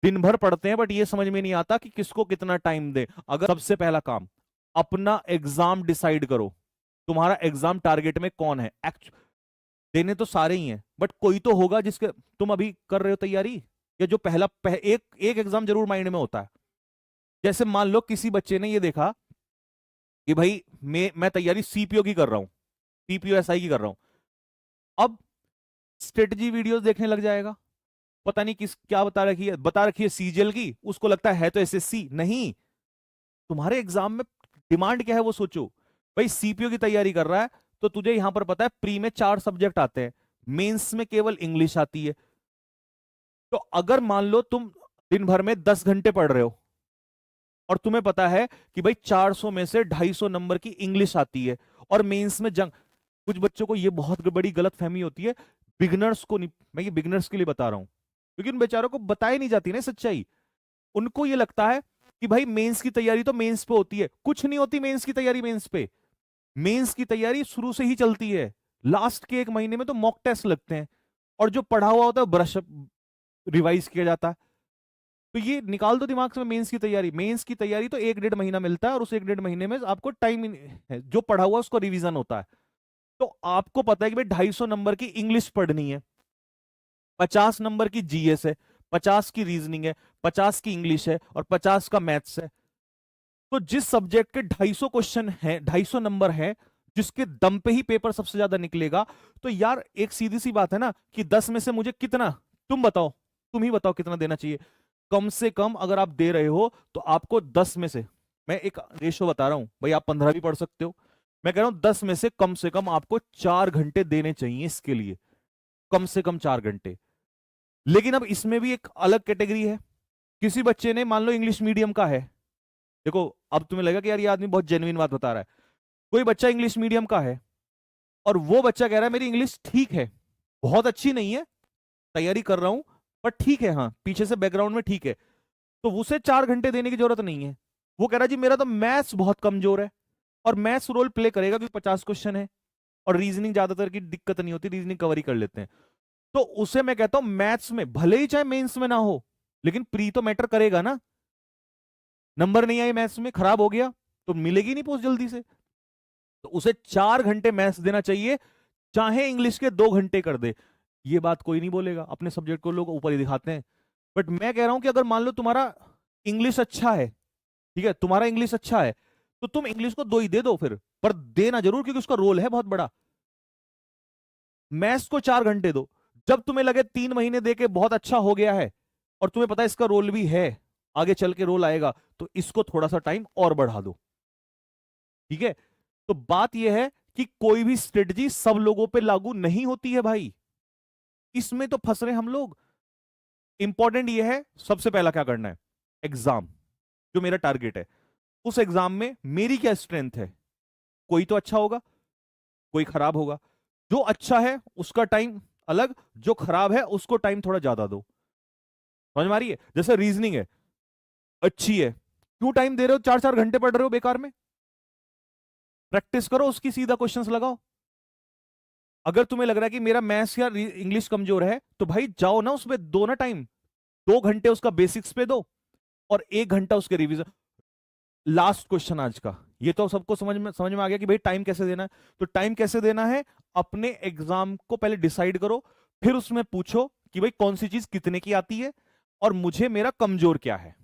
दिन भर पढ़ते हैं बट ये समझ में नहीं आता कि किसको कितना टाइम दे। अगर सबसे पहला काम, अपना एग्जाम डिसाइड करो, तुम्हारा एग्जाम टारगेट में कौन है। देने तो सारे ही हैं बट कोई तो होगा जिसके तुम अभी कर रहे हो तैयारी, या जो एक एक एग्जाम जरूर माइंड में होता है। जैसे मान लो किसी बच्चे ने ये देखा कि भाई मैं तैयारी सीपीओ की कर रहा हूं, सीपीओ एसआई की कर रहा हूं, अब स्ट्रेटजी वीडियोस देखने लग जाएगा, पता नहीं किस क्या बता रखी है सीजीएल की, उसको लगता है तो एसएससी नहीं। तुम्हारे एग्जाम में डिमांड क्या है वो सोचो। भाई सीपीओ की तैयारी कर रहा है तो तुझे यहां पर पता है प्री में 4 सब्जेक्ट आते हैं, मेंस में केवल इंग्लिश आती है। तो अगर मान लो तुम दिन भर में 10 घंटे पढ़ रहे हो और तुम्हें पता है कि भाई 400 में से 250 नंबर की इंग्लिश आती है और मेंस में जंग, कुछ बच्चों को ये बहुत बड़ी गलत फहमी होती है, बिगनर्स को नहीं, मैं ये बिगनर्स के लिए बता रहा हूं क्योंकि उन बेचारों को बताई नहीं जाती ना सच्चाई। उनको ये लगता है कि भाई मेंस की तैयारी तो मेंस पे होती है, कुछ नहीं होती मेंस की तैयारी मेंस पे। मेंस की तैयारी शुरू से ही चलती है, लास्ट के 1 महीने में तो मॉक टेस्ट लगते हैं और जो पढ़ा हुआ होता है ब्रश रिवाइज किया जाता है। तो ये निकाल दो दिमाग से, मेंस की तैयारी, मेंस की तैयारी तो 1-1.5 महीना मिलता है और उस 1-1.5 महीने में आपको टाइम है, जो पढ़ा हुआ उसको रिवीजन होता है। तो आपको पता है कि भाई 250 नंबर की इंग्लिश पढ़नी है, 50 नंबर की जीएस है, 50 की रीजनिंग है, 50 की इंग्लिश है और 50 का मैथ्स है। तो जिस सब्जेक्ट के 250 क्वेश्चन है, 250 नंबर है, जिसके दम पे ही पेपर सबसे ज्यादा निकलेगा, तो यार एक सीधी सी बात है ना कि 10 में से मुझे कितना, तुम बताओ, तुम ही बताओ कितना देना चाहिए। कम से कम अगर आप दे रहे हो तो आपको 10 में से, मैं एक रेशो बता रहा हूं भाई, आप 15 भी पढ़ सकते हो, मैं कह रहा हूं 10 में से कम आपको 4 घंटे देने चाहिए इसके लिए, कम से कम 4 घंटे। लेकिन अब इसमें भी एक अलग कैटेगरी है। किसी बच्चे ने मान लो इंग्लिश मीडियम का है, देखो अब तुम्हें लगेगा कि यार ये आदमी बहुत जेन्युइन बात बता रहा है, कोई बच्चा इंग्लिश मीडियम का है और वो बच्चा कह रहा है मेरी इंग्लिश ठीक है, बहुत अच्छी नहीं है, तैयारी कर रहा हूं पर ठीक है, हाँ पीछे से बैकग्राउंड में ठीक है, तो उसे 4 घंटे देने की जरूरत नहीं है। वो कह रहा है जी मेरा तो मैथ्स बहुत कमजोर है, और मैथ्स रोल प्ले करेगा क्योंकि 50 क्वेश्चन है और रीजनिंग ज्यादातर की दिक्कत नहीं होती, रीजनिंग कवर ही कर लेते हैं। तो उसे मैं कहता हूं मैथ्स में भले ही चाहे मेंस में ना हो, लेकिन प्री तो मैटर करेगा ना। नंबर नहीं आए मैथ्स में, खराब हो गया तो मिलेगी नहीं पोस्ट जल्दी से। तो उसे 4 घंटे मैथ्स देना चाहिए, चाहे इंग्लिश के 2 घंटे कर दे। ये बात कोई नहीं बोलेगा, अपने सब्जेक्ट को लोग ऊपर ही दिखाते हैं। बट मैं कह रहा हूं कि अगर मान लो तुम्हारा इंग्लिश अच्छा है, ठीक है, तुम्हारा इंग्लिश अच्छा है, तो तुम इंग्लिश को 2 ही दे दो फिर, पर देना जरूर क्योंकि उसका रोल है बहुत बड़ा। मैथ्स को 4 घंटे दो, जब तुम्हें लगे 3 महीने दे के बहुत अच्छा हो गया है और तुम्हें पता है इसका रोल भी है, आगे चल के रोल आएगा, तो इसको थोड़ा सा टाइम और बढ़ा दो। ठीक है, तो बात यह है कि कोई भी स्ट्रेटजी सब लोगों पे लागू नहीं होती है भाई, इसमें तो फंस रहे हम लोग। इंपॉर्टेंट यह है सबसे पहला क्या करना है, एग्जाम, जो मेरा टारगेट है, उस एग्जाम में मेरी क्या स्ट्रेंथ है। कोई तो अच्छा होगा, कोई खराब होगा, जो अच्छा है उसका टाइम अलग, जो खराब है उसको टाइम थोड़ा ज्यादा दो। समझ में आ रही है? जैसे रीजनिंग है, अच्छी है, क्यों टाइम दे रहे हो, 4-4 घंटे पढ़ रहे हो बेकार में, प्रैक्टिस करो उसकी, सीधा क्वेश्चंस लगाओ। अगर तुम्हें लग रहा है कि मेरा मैथ्स या इंग्लिश कमजोर है तो भाई जाओ ना उसमें दो ना टाइम, 2 घंटे उसका बेसिक्स पे दो और 1 घंटा उसके रिवीजन। लास्ट क्वेश्चन आज का, ये तो सबको समझ में आ गया कि भाई टाइम कैसे देना है। तो टाइम कैसे देना है, अपने एग्जाम को पहले डिसाइड करो, फिर उसमें पूछो कि भाई कौन सी चीज कितने की आती है और मुझे मेरा कमजोर क्या है।